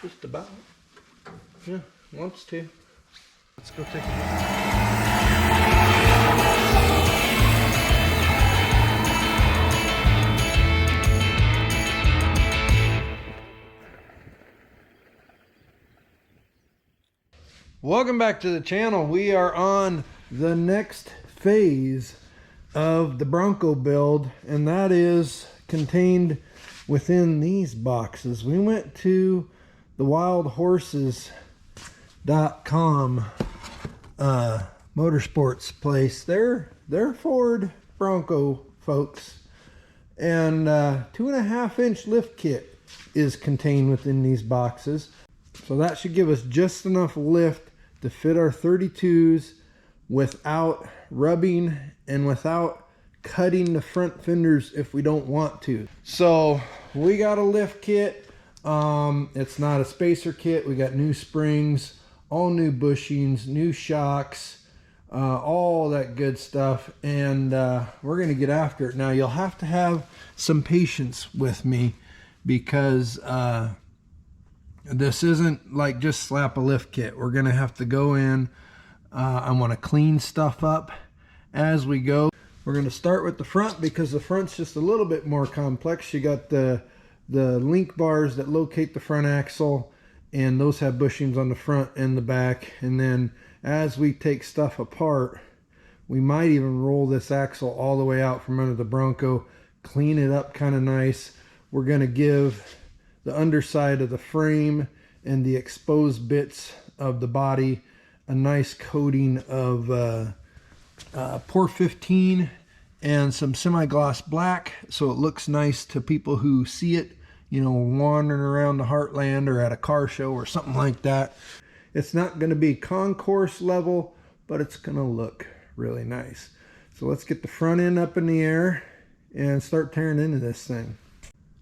Just about. Yeah, wants to. Let's go take a look. Welcome back to the channel. We are on the next phase of the Bronco build, and that is contained within these boxes. We went to the wildhorses.com motorsports place. They're Ford Bronco folks, and 2.5-inch lift kit is contained within these boxes, so that should give us just enough lift to fit our 32s without rubbing and without cutting the front fenders if we don't want to. So we got a lift kit. It's not a spacer kit. We got new springs, all new bushings, new shocks, all that good stuff, and we're gonna get after it. Now you'll have to have some patience with me because this isn't like just slap a lift kit. We're gonna have to go in. I want to clean stuff up as we go. We're going to start with the front because the front's just a little bit more complex. You got the link bars that locate the front axle, and those have bushings on the front and the back. And then as we take stuff apart, we might even roll this axle all the way out from under the Bronco, clean it up kind of nice. We're going to give the underside of the frame and the exposed bits of the body a nice coating of Pour 15 and some semi-gloss black, so it looks nice to people who see it, you know, wandering around the Heartland or at a car show or something like that. It's not going to be concourse level, but it's going to look really nice. So let's get the front end up in the air and start tearing into this thing.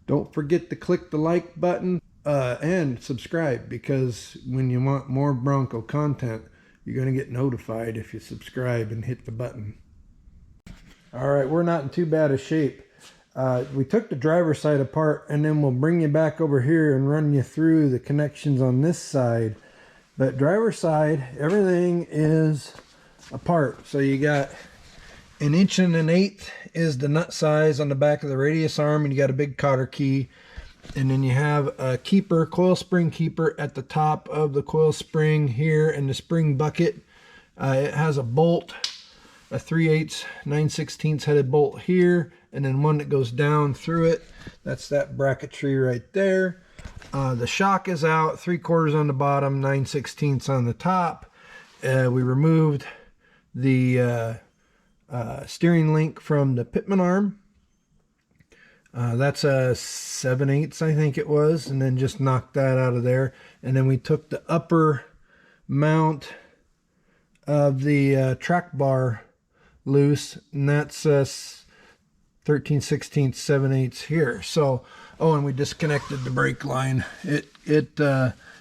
Don't forget to click the like button and subscribe, because when you want more Bronco content, you're going to get notified if you subscribe and hit the button. All right, we're not in too bad a shape. We took the driver's side apart, and then we'll bring you back over here and run you through the connections on this side. But driver's side, everything is apart. So you got 1 1/8 inch is the nut size on the back of the radius arm, and you got a big cotter key. And then you have a keeper, coil spring keeper at the top of the coil spring here, and the spring bucket. It has a bolt, a 3/8 9/16 headed bolt here, and then one that goes down through it. That's that bracketry right there. The shock is out, 3/4 on the bottom, 9/16 on the top. We removed the steering link from the pitman arm. That's a 7/8, I think it was, and then just knocked that out of there. And then we took the upper mount of the track bar loose, and that's 13/16 7/8 here. So, oh, and we disconnected the brake line. It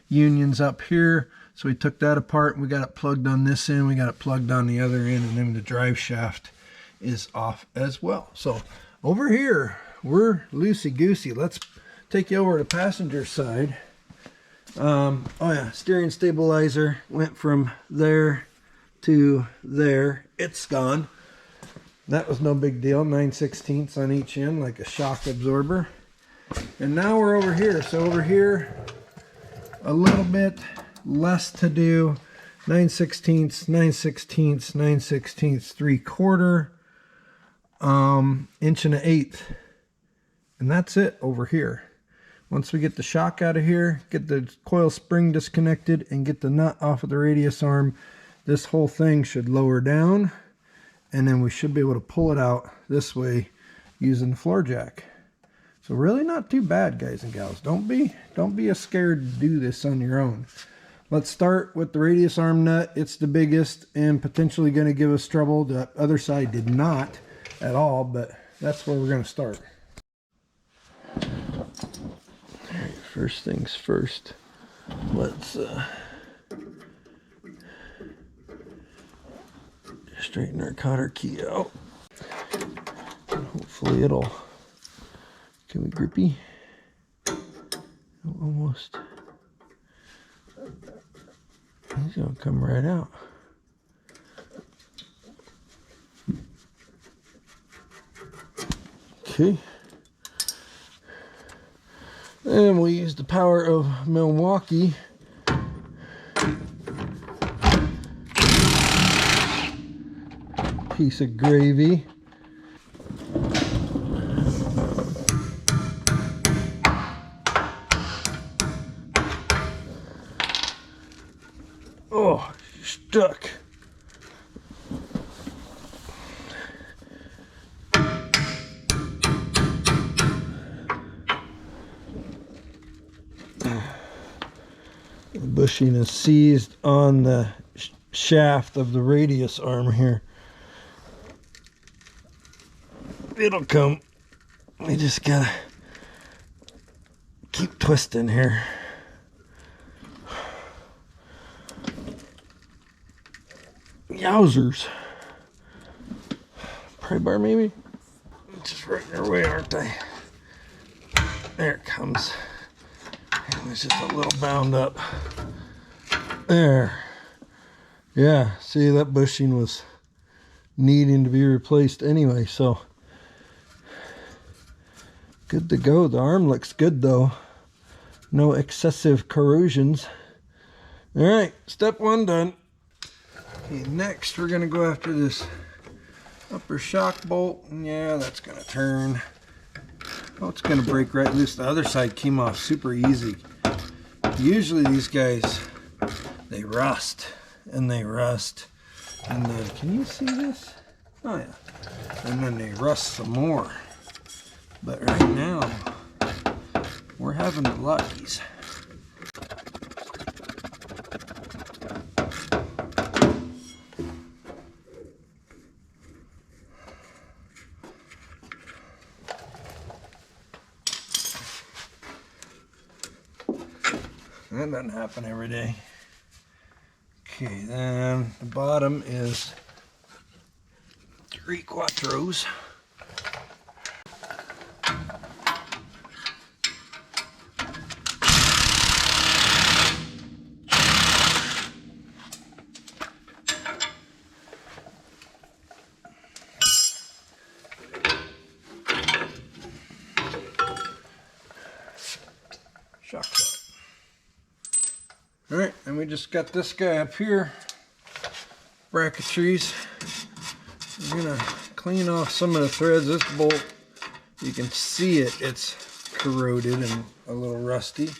unions up here, so we took that apart and we got it plugged on this end, we got it plugged on the other end, and then the drive shaft is off as well. So over here we're loosey-goosey. Let's take you over to the passenger side. Oh yeah, steering stabilizer went from there to there. It's gone. That was no big deal. 9/16 on each end, like a shock absorber. And now we're over here. So over here, a little bit less to do. 9/16, 9/16, 9/16, 3/4, 1 1/8 inch. And that's it over here. Once we get the shock out of here, get the coil spring disconnected, and get the nut off of the radius arm, this whole thing should lower down, and then we should be able to pull it out this way using the floor jack. So really not too bad, guys and gals. Don't be scared to do this on your own. Let's start with the radius arm nut. It's the biggest and potentially going to give us trouble. The other side did not at all, but that's where we're going to start. Alright, first things first, let's straighten our cotter key out. Hopefully it'll, can we grippy? Almost. He's gonna come right out. Okay. And we'll use the power of Milwaukee. Piece of gravy. Oh, stuck. The bushing is seized on the shaft of the radius arm here. It'll come. We just gotta keep twisting here. Yowzers. Pry bar maybe? Just right in their way, aren't they? There it comes. And it's just a little bound up. There. Yeah, see, that bushing was needing to be replaced anyway, so good to go. The arm looks good though. No excessive corrosions. All right, step one done. Okay, next we're gonna go after this upper shock bolt. Yeah, that's gonna turn. Oh, it's gonna break right loose. The other side came off super easy. Usually these guys, they rust and they rust. And then, can you see this? Oh yeah. And then they rust some more. But right now, we're having the luckies. That doesn't happen every day. Okay, then the bottom is 3 quattros. Shocks up. Alright, and we just got this guy up here, bracketries. We're gonna clean off some of the threads. This bolt, you can see it, it's corroded and a little rusty.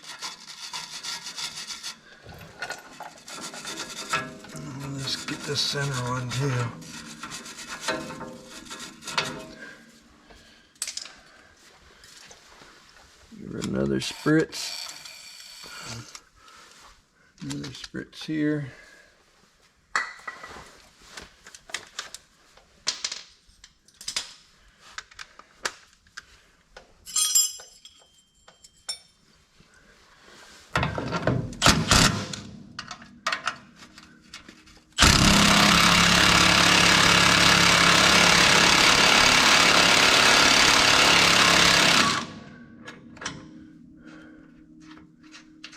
Let's get this center one too. Give her another spritz. Another spritz here.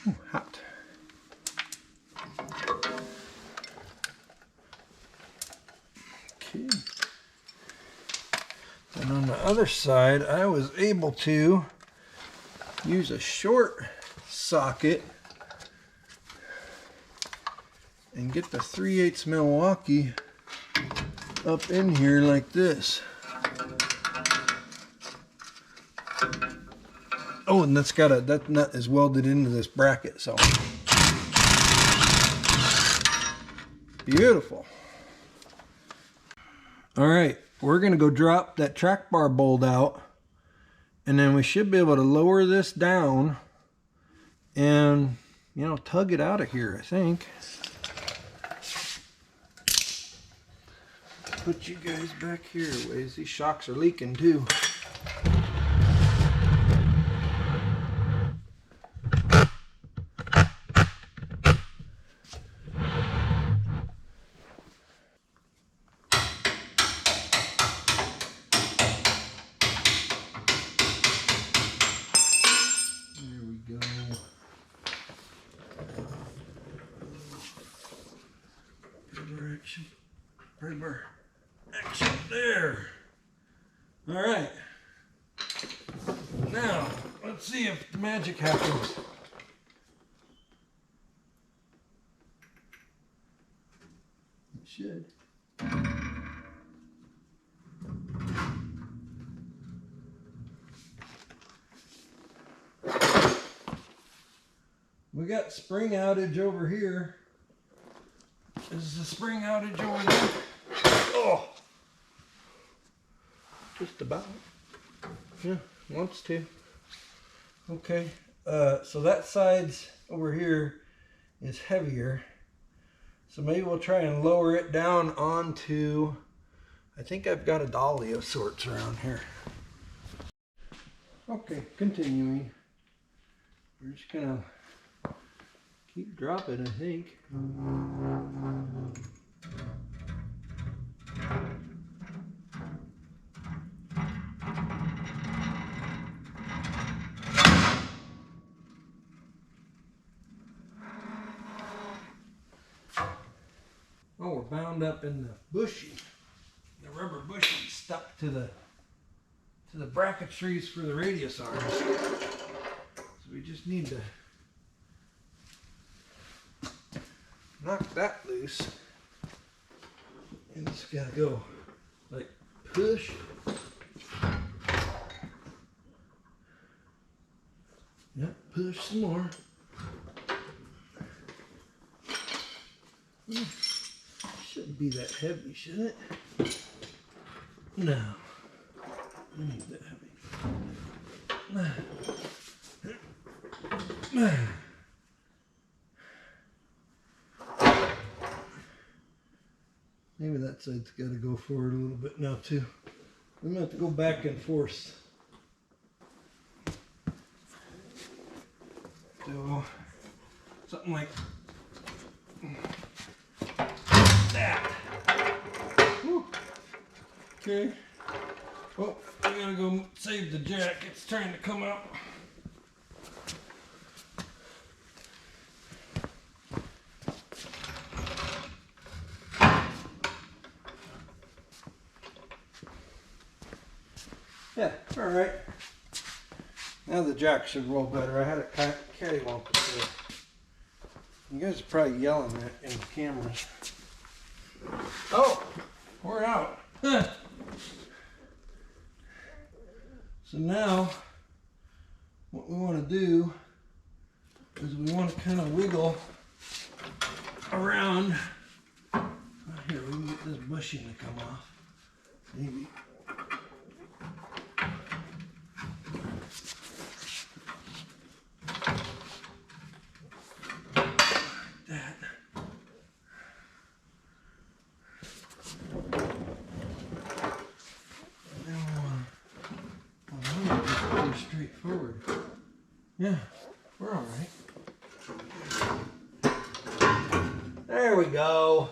Ooh, hot. Okay. And on the other side, I was able to use a short socket and get the 3/8 Milwaukee up in here like this. Oh, and that nut is welded into this bracket, so beautiful. All right, we're gonna go drop that track bar bolt out, and then we should be able to lower this down and, you know, tug it out of here, I think. Put you guys back here a ways. These shocks are leaking too. Remember, action there. All right. Now, let's see if the magic happens. It should. We got spring outage over here. This is a spring outage over there. Oh! Just about. Yeah, wants to. Okay, so that side's over here is heavier. So maybe we'll try and lower it down onto, I think I've got a dolly of sorts around here. Okay, continuing. We're just gonna keep dropping, I think. Oh, we're bound up in the bushing. The rubber bushing stuck to the bracketries for the radius arms. So we just need to knock that loose. And it's gotta go like push. Yep, push some more. Shouldn't be that heavy, should it? No. It ain't that heavy. Maybe that side's got to go forward a little bit now too. I'm going to have to go back and forth. So, something like that. Woo. Okay. Oh, I gotta go save the jack. It's trying to come out. Yeah, all right. Now the jack should roll better. I had it cattywampus there. You guys are probably yelling at in the cameras. Oh, we're out. Huh. So now, what we want to do is we want to kind of wiggle around. Here, we can get this bushing to come off. Maybe. Straightforward. Yeah, we're all right. There we go.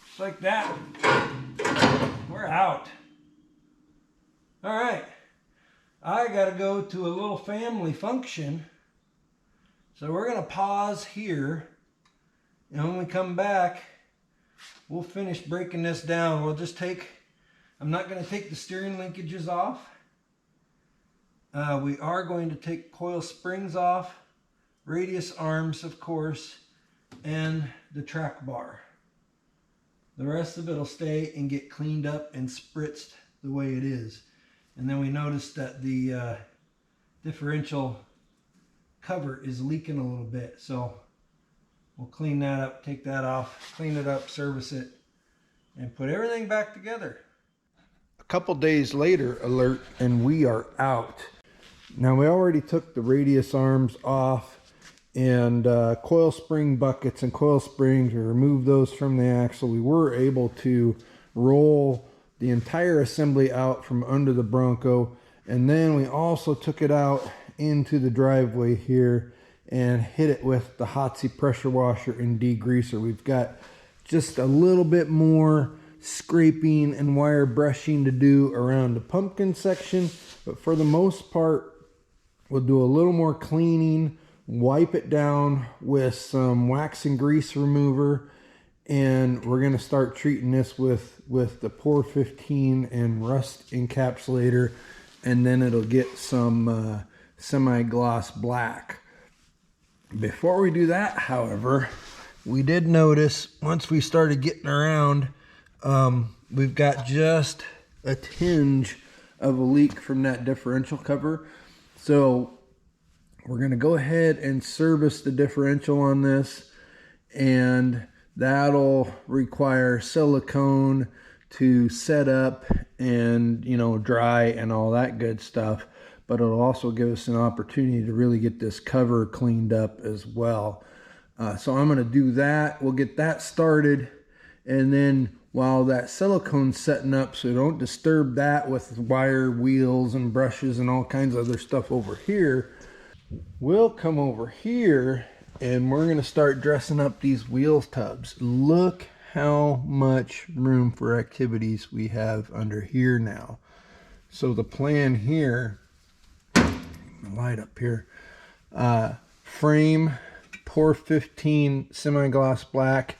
Just like that. We're out. All right. I got to go to a little family function. So we're going to pause here. And when we come back, we'll finish breaking this down. We'll just take, I'm not going to take the steering linkages off. We are going to take coil springs off, radius arms, of course, and the track bar. The rest of it will stay and get cleaned up and spritzed the way it is. And then we noticed that the differential cover is leaking a little bit. So we'll clean that up, take that off, clean it up, service it, and put everything back together. A couple days later, alert, and we are out. Now we already took the radius arms off and coil spring buckets and coil springs, to remove those from the axle. We were able to roll the entire assembly out from under the Bronco, and then we also took it out into the driveway here and hit it with the Hotsy pressure washer and degreaser. We've got just a little bit more scraping and wire brushing to do around the pumpkin section, but for the most part we'll do a little more cleaning, wipe it down with some wax and grease remover, and we're going to start treating this with the Pour 15 and rust encapsulator, and then it'll get some semi-gloss black. Before we do that, however, we did notice once we started getting around, we've got just a tinge of a leak from that differential cover. So we're going to go ahead and service the differential on this, and that'll require silicone to set up and, you know, dry and all that good stuff. But it'll also give us an opportunity to really get this cover cleaned up as well. So I'm going to do that. We'll get that started, and then while that silicone's setting up, so don't disturb that with wire wheels and brushes and all kinds of other stuff over here, we'll come over here and we're going to start dressing up these wheel tubs. Look how much room for activities we have under here now. So the plan here, light up here, frame, Pour 15 semi-gloss black.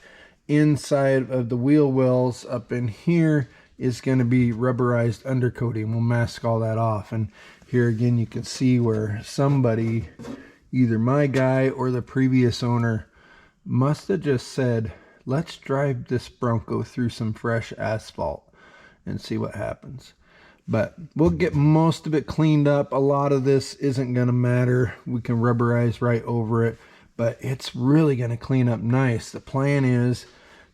Inside of the wheel wells up in here is going to be rubberized undercoating. We'll mask all that off, and here again you can see where somebody, either my guy or the previous owner, must have just said, let's drive this Bronco through some fresh asphalt and see what happens. But we'll get most of it cleaned up. A lot of this isn't going to matter. We can rubberize right over it, but it's really going to clean up nice. The plan is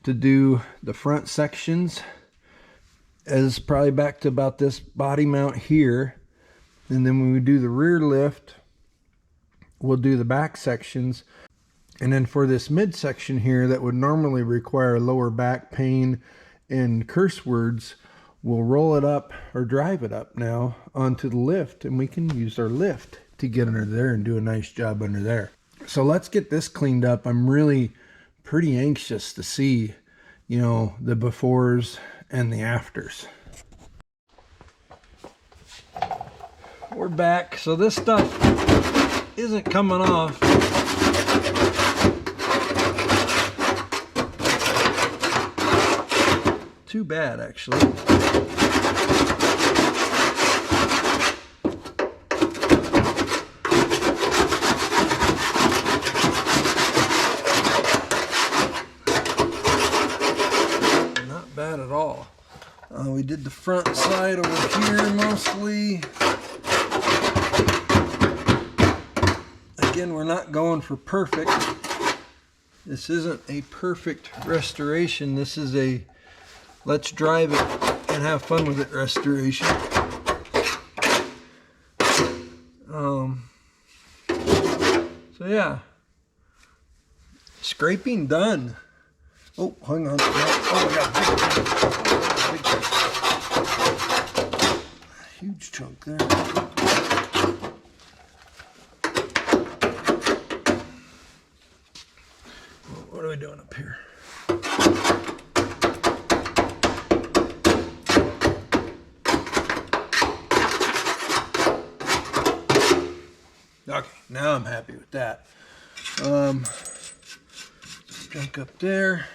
to do the front sections as probably back to about this body mount here, and then when we do the rear lift, we'll do the back sections. And then for this midsection here that would normally require lower back pain and curse words, we'll roll it up or drive it up now onto the lift, and we can use our lift to get under there and do a nice job under there. So let's get this cleaned up. I'm really pretty anxious to see, you know, the befores and the afters. We're back. So this stuff isn't coming off. Too bad, actually. Not bad at all. We did the front side over here mostly. Again, we're not going for perfect. This isn't a perfect restoration. This is a let's drive it and have fun with it restoration. So yeah, scraping done. Oh, hang on. Oh, I got a big huge chunk there. What are we doing up here? Okay, now I'm happy with that. Junk up there.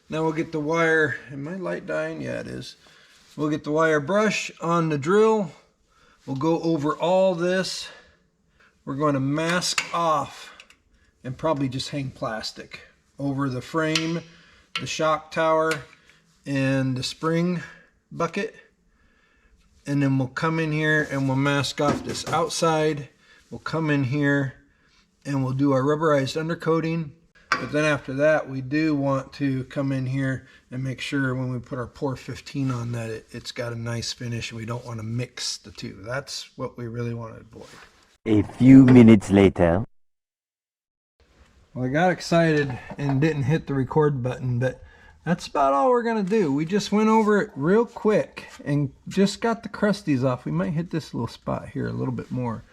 Now we'll get the wire. Am my light dying? Yeah, it is. We'll get the wire brush on the drill. We'll go over all this. We're going to mask off and probably just hang plastic over the frame, the shock tower, and the spring bucket. And then we'll come in here and we'll mask off this outside. We'll come in here and we'll do our rubberized undercoating. But then after that, we do want to come in here and make sure when we put our Pour 15 on that it's got a nice finish, and we don't want to mix the two. That's what we really want to avoid. A few minutes later. Well, I got excited and didn't hit the record button, but that's about all we're going to do. We just went over it real quick and just got the crusties off. We might hit this little spot here a little bit more.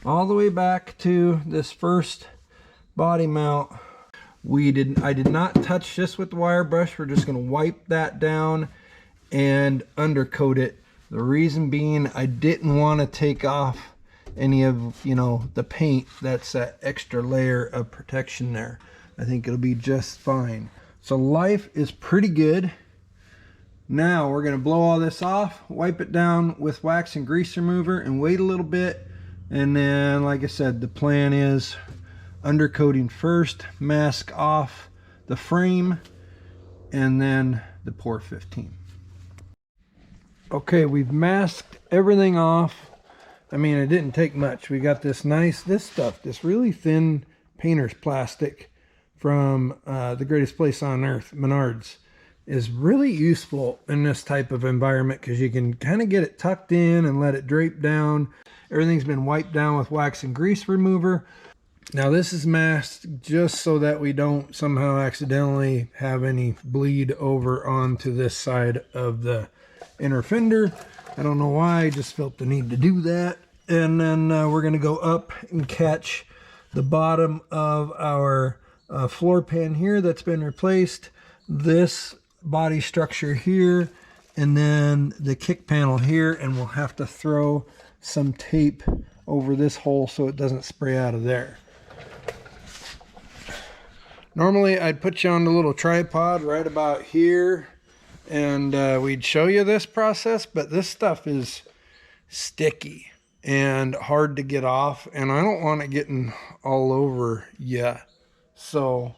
All the way back to this first body mount. I did not touch this with the wire brush. We're just going to wipe that down and undercoat it. The reason being, I didn't want to take off any of, you know, the paint. That's that extra layer of protection there. I think it'll be just fine. So life is pretty good. Now we're going to blow all this off, wipe it down with wax and grease remover, and wait a little bit. And then, like I said, the plan is undercoating first, mask off the frame, and then the pour 15. Okay, we've masked everything off. I mean, it didn't take much. We got this this really thin painter's plastic from the greatest place on earth, Menards. Is really useful in this type of environment because you can kind of get it tucked in and let it drape down. Everything's been wiped down with wax and grease remover. Now this is masked just so that we don't somehow accidentally have any bleed over onto this side of the inner fender. I don't know why, I just felt the need to do that. And then we're going to go up and catch the bottom of our floor pan here that's been replaced. This body structure here, and then the kick panel here, and we'll have to throw some tape over this hole so it doesn't spray out of there. Normally I'd put you on the little tripod right about here and we'd show you this process, but this stuff is sticky and hard to get off, and I don't want it getting all over you. So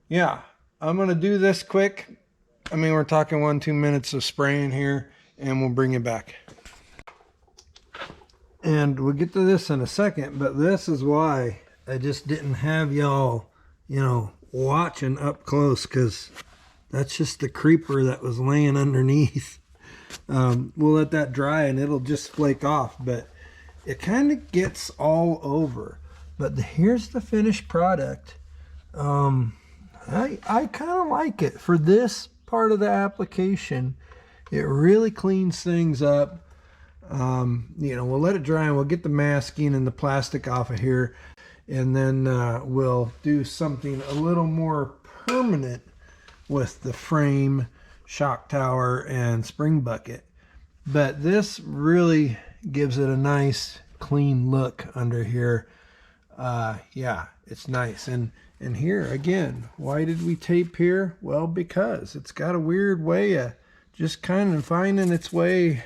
yeah, I'm gonna do this quick. I mean, we're talking 1-2 minutes of spraying here, and we'll bring it back. And we'll get to this in a second, but this is why I just didn't have y'all, you know, watching up close, because that's just the creeper that was laying underneath. We'll let that dry and it'll just flake off, but it kind of gets all over. But here's the finished product. I kind of like it for this part of the application. It really cleans things up. You know, we'll let it dry and we'll get the masking and the plastic off of here, and then we'll do something a little more permanent with the frame, shock tower, and spring bucket. But this really gives it a nice clean look under here. Yeah, it's nice. And here again, why did we tape here? Well, because it's got a weird way of just kind of finding its way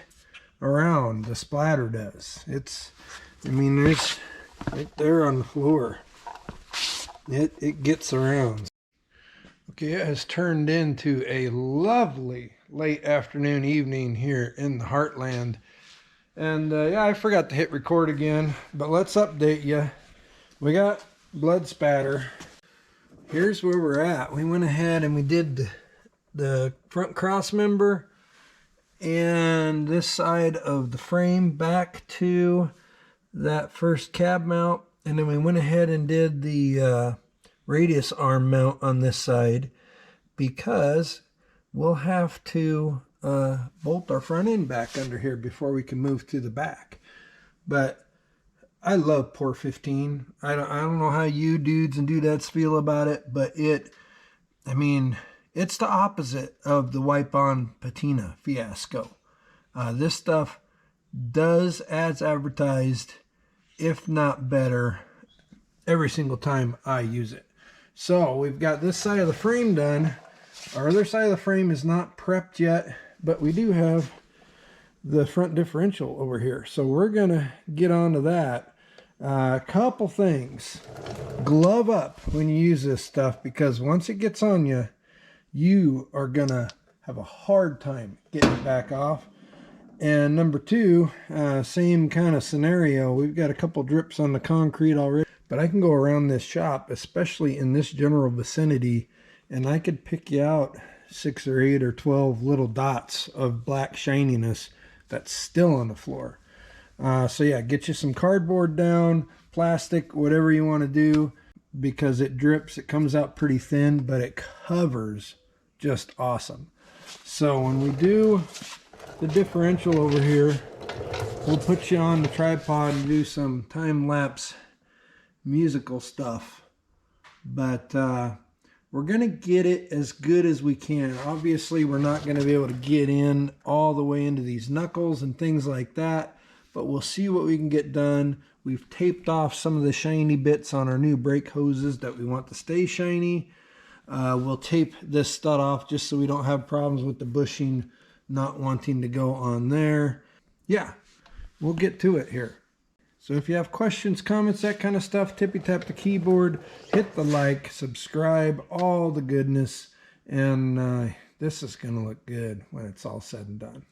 around. The splatter does. I mean, it's right there on the floor. It gets around. Okay, it has turned into a lovely late afternoon evening here in the Heartland. And yeah, I forgot to hit record again, but let's update you. We got blood spatter. Here's where we're at. We went ahead and we did the front cross member and this side of the frame back to that first cab mount, and then we went ahead and did the radius arm mount on this side, because we'll have to bolt our front end back under here before we can move to the back. But I love Pour 15. I don't know how you dudes and dudettes feel about it, but I mean, it's the opposite of the wipe-on patina fiasco. This stuff does as advertised, if not better, every single time I use it. So we've got this side of the frame done. Our other side of the frame is not prepped yet, but we do have the front differential over here. So we're gonna get onto that. A couple things. Glove up when you use this stuff, because once it gets on you, you are gonna have a hard time getting it back off. And number two, same kind of scenario. We've got a couple drips on the concrete already, but I can go around this shop, especially in this general vicinity, and I could pick you out 6 or 8 or 12 little dots of black shininess that's still on the floor. So yeah, get you some cardboard down, plastic, whatever you want to do, because it drips. It comes out pretty thin, but it covers just awesome. So when we do the differential over here, we'll put you on the tripod and do some time-lapse musical stuff but we're going to get it as good as we can. Obviously, we're not going to be able to get in all the way into these knuckles and things like that, but we'll see what we can get done. We've taped off some of the shiny bits on our new brake hoses that we want to stay shiny. We'll tape this stud off just so we don't have problems with the bushing not wanting to go on there. Yeah, we'll get to it here. So if you have questions, comments, that kind of stuff, tippy tap the keyboard, hit the like, subscribe, all the goodness. And this is going to look good when it's all said and done.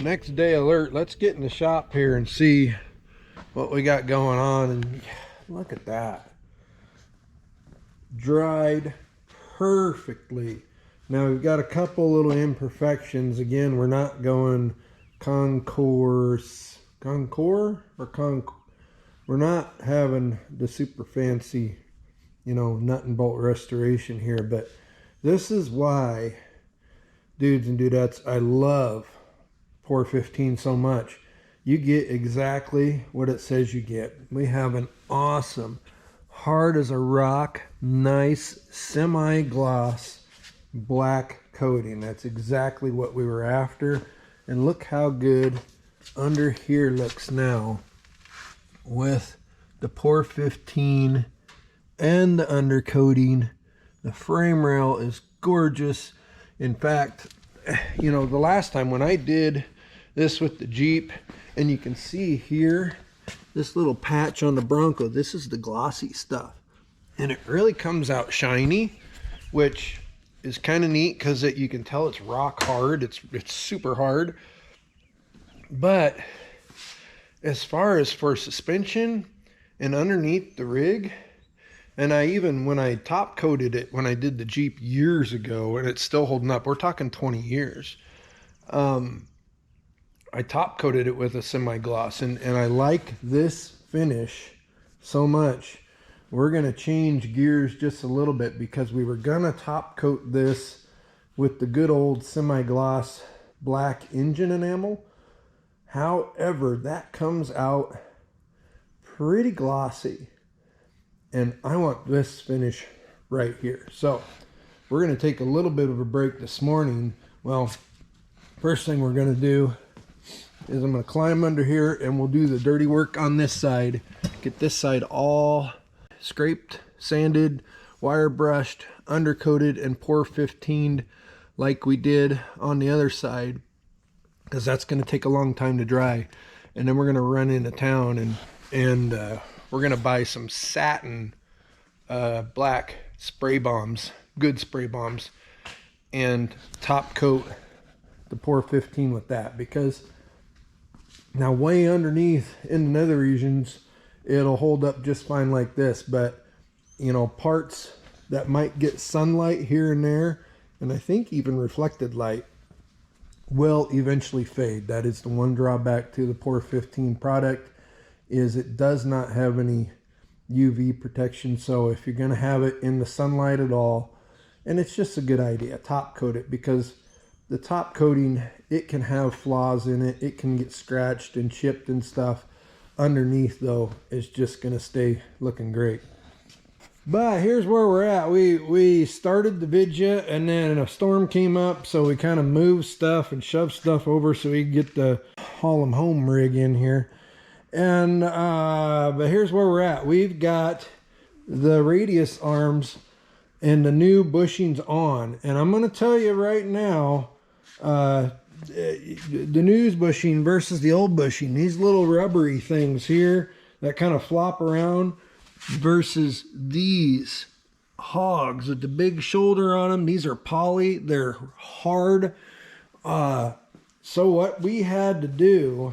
Next day alert. Let's get in the shop here and see what we got going on. And look at that, dried perfectly. Now we've got a couple little imperfections. Again, we're not going We're not having the super fancy, you know, nut and bolt restoration here. But this is why, dudes and dudettes, I love Pour 15 so much. You get exactly what it says you get. We have an awesome, hard as a rock, nice semi-gloss black coating. That's exactly what we were after. And look how good under here looks now with the Pour 15 and the undercoating. The frame rail is gorgeous. In fact, you know, the last time when I did this with the Jeep, and you can see here this little patch on the Bronco, this is the glossy stuff, and it really comes out shiny, which is kind of neat because you can tell it's rock hard. It's super hard. But as far as for suspension and underneath the rig, and I even, when I top coated it when I did the Jeep years ago, and it's still holding up, we're talking 20 years, I top coated it with a semi-gloss, and I like this finish so much. We're going to change gears just a little bit because we were going to top coat this with the good old semi-gloss black engine enamel. However, that comes out pretty glossy, and I want this finish right here. So we're going to take a little bit of a break this morning. Well, first thing we're going to do is I'm going to climb under here and we'll do the dirty work on this side. Get this side all scraped, sanded, wire brushed, undercoated, and Pour 15'd like we did on the other side, because that's going to take a long time to dry. And then we're going to run into town and we're going to buy some satin black spray bombs, good spray bombs. and top coat the Pour 15 with that, because now way underneath in the nether regions it'll hold up just fine like this, but you know, parts that might get sunlight here and there, and I think even reflected light, will eventually fade. That is the one drawback to the Pour 15 product, is it does not have any UV protection. So if you're going to have it in the sunlight at all, and it's just a good idea, top coat it, because the top coating, it can have flaws in it. It can get scratched and chipped and stuff. Underneath though, it's just going to stay looking great. But here's where we're at. We started the vidya, and then a storm came up, so we kind of moved stuff and shoved stuff over so we could get the haul 'em home rig in here. And but here's where we're at. We've got the radius arms and the new bushings on, and I'm going to tell you right now, the new bushing versus the old bushing, these little rubbery things here that kind of flop around, versus these hogs with the big shoulder on them. These are poly, they're hard. So what we had to do,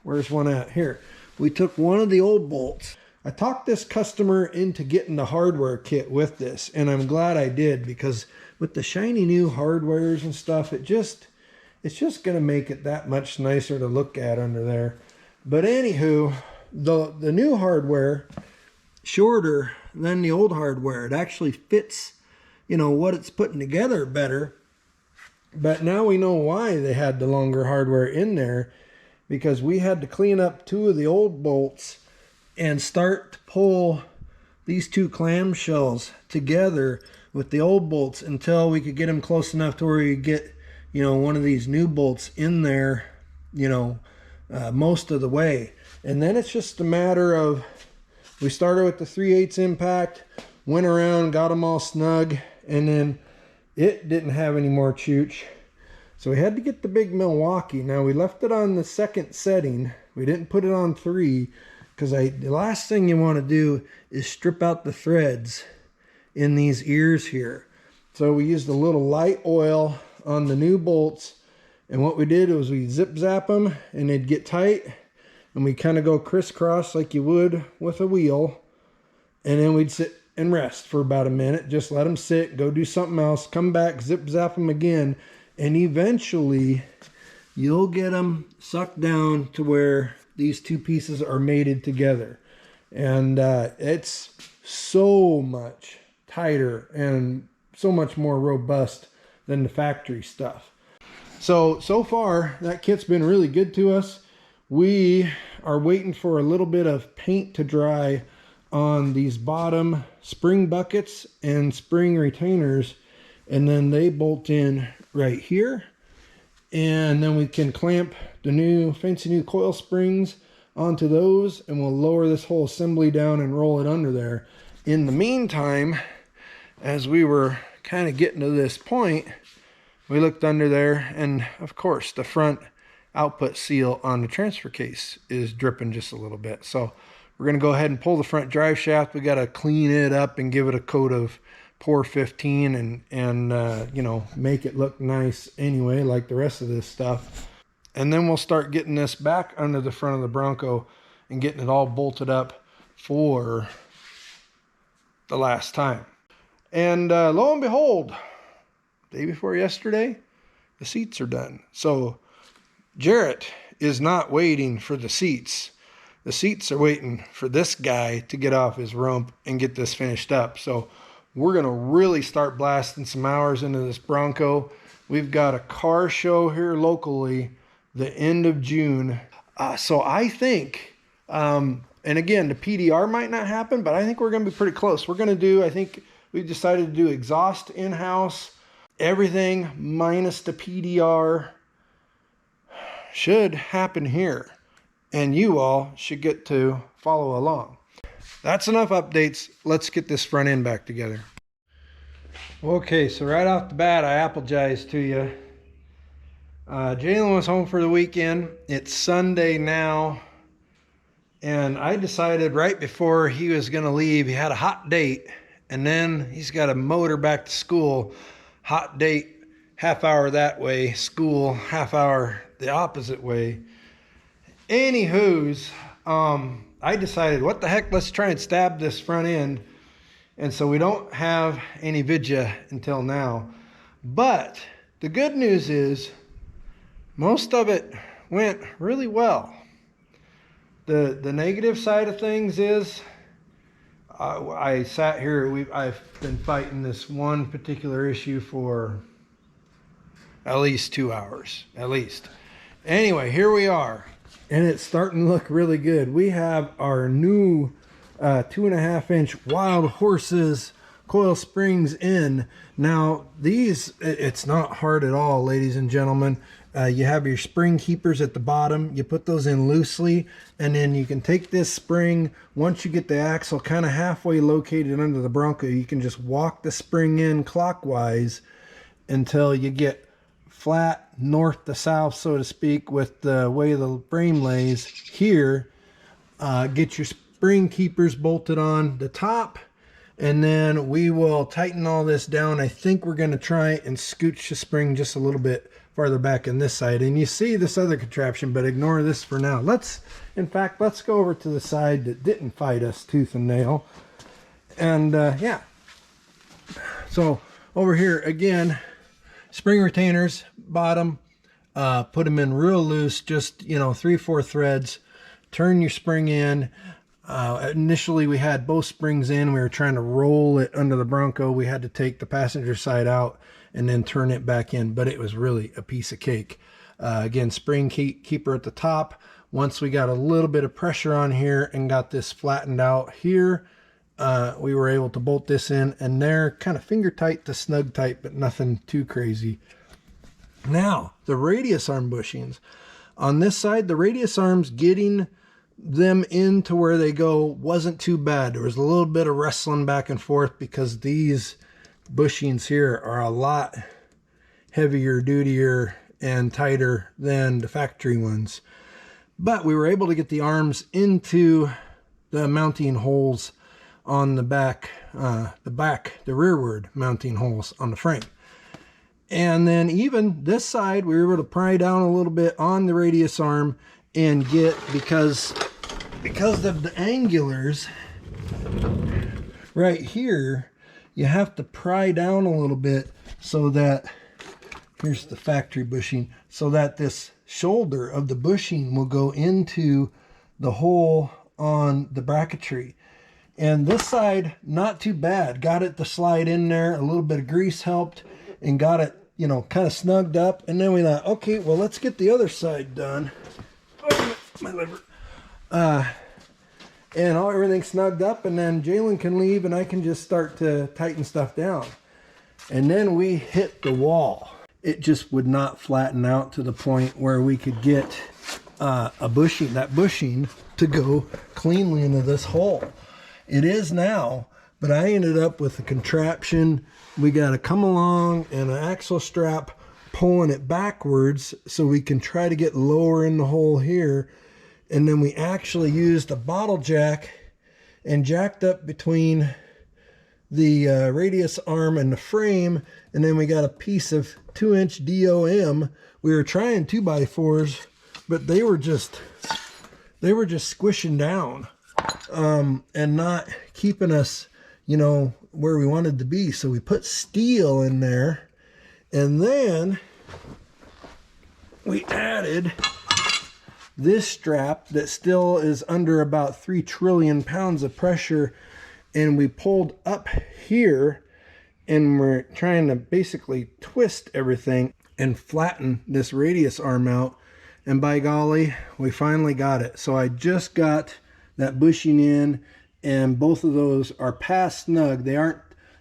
where's one at? Here. We took one of the old bolts. I talked this customer into getting the hardware kit with this, and I'm glad I did, because with the shiny new hardwares and stuff, it's just going to make it that much nicer to look at under there. But anywho, the new hardware, shorter than the old hardware. It actually fits, you know, what it's putting together better. But now we know why they had the longer hardware in there, because we had to clean up two of the old bolts and start to pull these two clamshells together with the old bolts until we could get them close enough to where you get, you know, one of these new bolts in there, you know, most of the way. And then it's just a matter of, we started with the 3/8 impact, went around, got them all snug, and then it didn't have any more chooch. So we had to get the big Milwaukee. Now we left it on the second setting. We didn't put it on 3, because the last thing you want to do is strip out the threads in these ears here. So we used a little light oil on the new bolts, and what we did was we zip zap them and they'd get tight, and we kind of go crisscross like you would with a wheel, and then we'd sit and rest for about a minute, just let them sit, go do something else, come back, zip zap them again, and eventually you'll get them sucked down to where these two pieces are mated together. And it's so much tighter and so much more robust than the factory stuff. So far that kit's been really good to us. We are waiting for a little bit of paint to dry on these bottom spring buckets and spring retainers, and then they bolt in right here, and then we can clamp the new fancy new coil springs onto those, and we'll lower this whole assembly down and roll it under there. In the meantime, as we were kind of getting to this point, we looked under there, and of course the front output seal on the transfer case is dripping just a little bit. So we're going to go ahead and pull the front drive shaft. We got to clean it up and give it a coat of Pour 15 and you know, make it look nice anyway, like the rest of this stuff. And then we'll start getting this back under the front of the Bronco and getting it all bolted up for the last time. And lo and behold, day before yesterday, the seats are done. So Jarrett is not waiting for the seats. The seats are waiting for this guy to get off his rump and get this finished up. So we're going to really start blasting some hours into this Bronco. We've got a car show here locally the end of June. So I think, and again, the PDR might not happen, but I think we're going to be pretty close. We're going to do, I think we decided to do exhaust in-house, everything minus the PDR should happen here, and you all should get to follow along. That's enough updates. Let's get this front end back together. Okay, so right off the bat, I apologize to you. Jalen was home for the weekend. It's Sunday now, and I decided right before he was going to leave, he had a hot date, and then he's got to motor back to school. Hot date, half hour that way, school half hour the opposite way. Anywho's, I decided, what the heck, let's try and stab this front end. And so we don't have any vidya until now. But the good news is most of it went really well. The negative side of things is I sat here, I've been fighting this one particular issue for at least 2 hours, at least. Anyway, here we are. And it's starting to look really good. We have our new 2.5-inch Wild Horses coil springs in. Now these, it's not hard at all, ladies and gentlemen. You have your spring keepers at the bottom. You put those in loosely, and then you can take this spring, once you get the axle kind of halfway located under the Bronco, you can just walk the spring in clockwise until you get flat north to south, so to speak, with the way the frame lays here. Get your spring keepers bolted on the top, and then we will tighten all this down. I think we're going to try and scooch the spring just a little bit farther back in this side, and you see this other contraption, but ignore this for now. In fact, let's go over to the side that didn't fight us tooth and nail. And yeah, so over here again, spring retainers, bottom, put them in real loose, just, 3/4 threads. Turn your spring in. Initially we had both springs in. We were trying to roll it under the Bronco. We had to take the passenger side out and then turn it back in, but it was really a piece of cake. Again, spring keeper at the top. Once we got a little bit of pressure on here and got this flattened out here, we were able to bolt this in, and they're kind of finger tight to snug tight, but nothing too crazy. Now, the radius arm bushings. On this side, the radius arms, getting them into where they go wasn't too bad. There was a little bit of wrestling back and forth because these bushings here are a lot heavier, dutier, and tighter than the factory ones. But we were able to get the arms into the mounting holes on the back, the rearward mounting holes on the frame. And then even this side, we were able to pry down a little bit on the radius arm and get, because of the angulars right here, you have to pry down a little bit so that, here's the factory bushing, so that this shoulder of the bushing will go into the hole on the bracketry. And this side, not too bad. Got it to slide in there. A little bit of grease helped and got it, kind of snugged up. And then we thought, okay, well, let's get the other side done. Oh, my liver. And everything snugged up, and then Jalen can leave and I can just start to tighten stuff down. And then we hit the wall. It just would not flatten out to the point where we could get that bushing to go cleanly into this hole. It is now, but I ended up with a contraption. We got to come along and an axle strap pulling it backwards so we can try to get lower in the hole here. And then we actually used a bottle jack and jacked up between the radius arm and the frame. And then we got a piece of 2-inch DOM. We were trying 2x4s, but they were just squishing down and not keeping us, where we wanted to be. So we put steel in there, and then we added this strap that still is under about 3 trillion pounds of pressure, and we pulled up here, and we're trying to basically twist everything and flatten this radius arm out. And by golly, we finally got it. So I just got that bushing in, and both of those are past snug. They aren't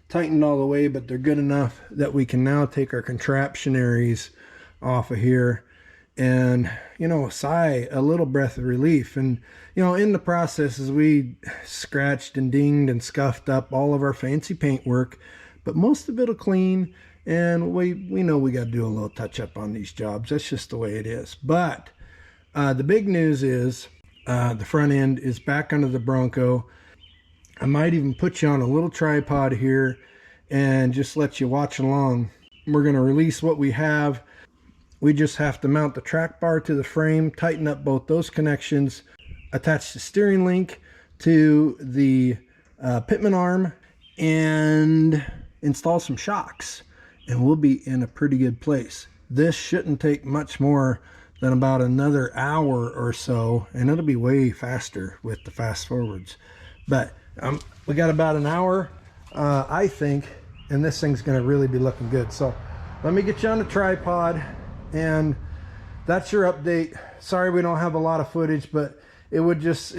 tightened all the way, but they're good enough that we can now take our contraptionaries off of here and, sigh a little breath of relief. And, in the process, as we scratched and dinged and scuffed up all of our fancy paint work, but most of it'll clean, and we know we got to do a little touch up on these jobs. That's just the way it is. But the big news is the front end is back under the Bronco. I might even put you on a little tripod here and just let you watch along. We're going to release what we have. We just have to mount the track bar to the frame, tighten up both those connections, attach the steering link to the pitman arm, and install some shocks, and we'll be in a pretty good place. This shouldn't take much more than about another hour or so, and it'll be way faster with the fast forwards. But we got about an hour, I think, and this thing's going to really be looking good. So let me get you on the tripod, and that's your update. Sorry we don't have a lot of footage, but it would just,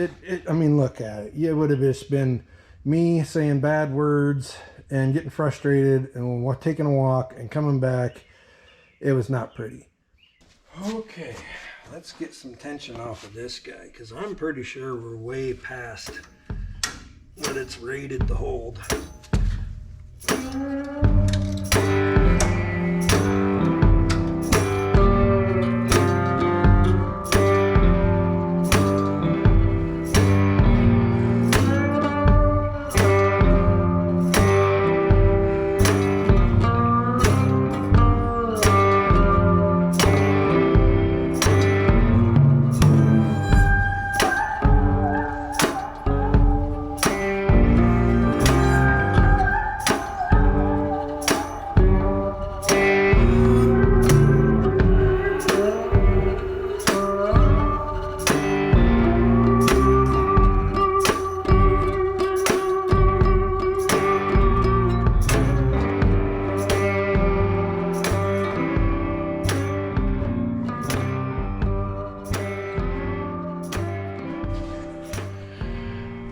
I mean, look at it. It would have just been me saying bad words and getting frustrated and taking a walk and coming back. It was not pretty. Okay, let's get some tension off of this guy, because I'm pretty sure we're way past what it's rated to hold.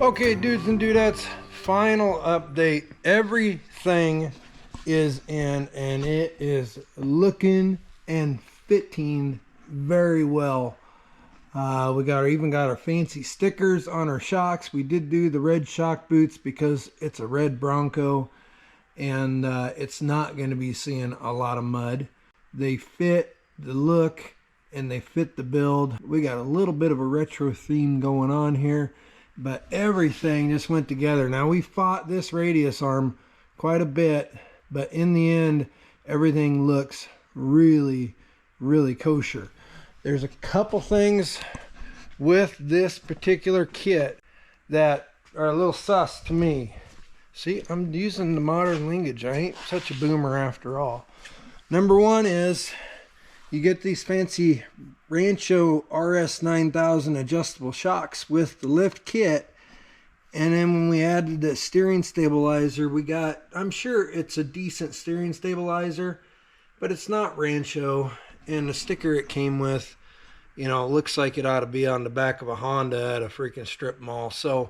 Okay, dudes and dudettes, final update. Everything is in, and it is looking and fitting very well. We even got our fancy stickers on our shocks. We did do the red shock boots because it's a red Bronco, and it's not going to be seeing a lot of mud. They fit the look and they fit the build. We got a little bit of a retro theme going on here, but everything just went together. Now, we fought this radius arm quite a bit, but in the end, everything looks really, really kosher. There's a couple things with this particular kit that are a little sus to me. See, I'm using the modern language. I ain't such a boomer after all. Number one is you get these fancy Rancho RS9000 adjustable shocks with the lift kit, and then when we added the steering stabilizer, we got, I'm sure it's a decent steering stabilizer, but it's not Rancho, and the sticker it came with, you know, looks like it ought to be on the back of a Honda at a freaking strip mall. So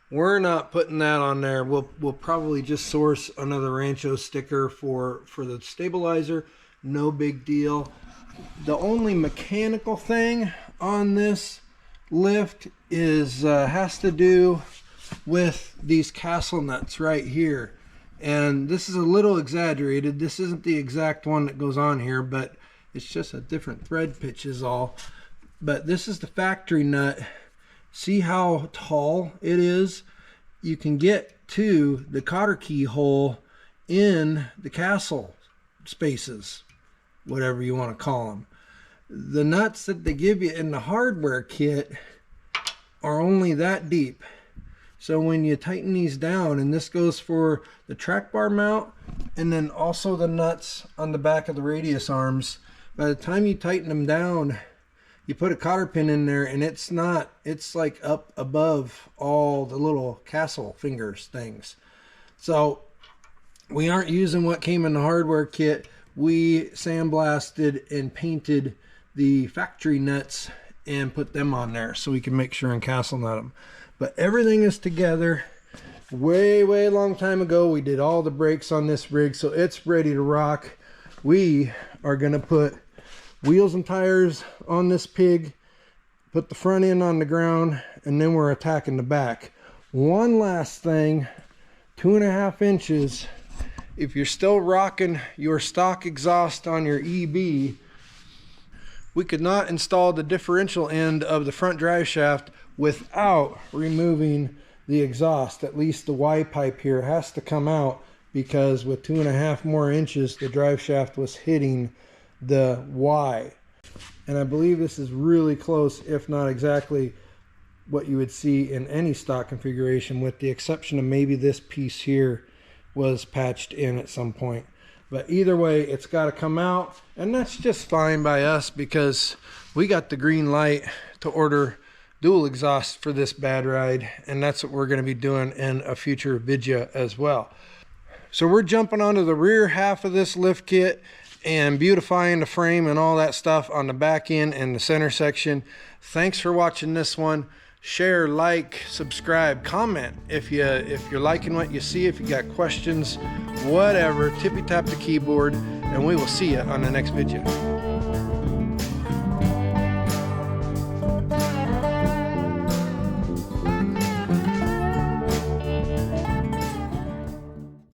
we're not putting that on there. We'll probably just source another Rancho sticker for the stabilizer. No big deal. The only mechanical thing on this lift is has to do with these castle nuts right here, and this is a little exaggerated. This isn't the exact one that goes on here, but it's just a different thread pitch is all. But this is the factory nut. See how tall it is? You can get to the cotter key hole in the castle spaces, whatever you want to call them. The nuts that they give you in the hardware kit are only that deep. So when you tighten these down, and this goes for the track bar mount and then also the nuts on the back of the radius arms, by the time you tighten them down, you put a cotter pin in there, and it's like up above all the little castle fingers things. So we aren't using what came in the hardware kit. We sandblasted and painted the factory nuts and put them on there so we can make sure and castle nut them. But everything is together. Way long time ago, we did all the brakes on this rig, so it's ready to rock. We are going to put wheels and tires on this pig, put the front end on the ground, and then we're attacking the back. One last thing, 2.5 inches. If you're still rocking your stock exhaust on your EB, we could not install the differential end of the front drive shaft without removing the exhaust, at least the Y pipe here, has to come out, because with 2.5 more inches the drive shaft was hitting the Y. And I believe this is really close, if not exactly what you would see in any stock configuration, with the exception of maybe this piece here was patched in at some point. But either way, it's got to come out, and that's just fine by us, because we got the green light to order dual exhaust for this bad ride, and that's what we're going to be doing in a future video as well. So we're jumping onto the rear half of this lift kit and beautifying the frame and all that stuff on the back end and the center section. Thanks for watching this one. Share, like, subscribe, comment if you're liking what you see. If you got questions, whatever, tippy tap the keyboard, and we will see you on the next video.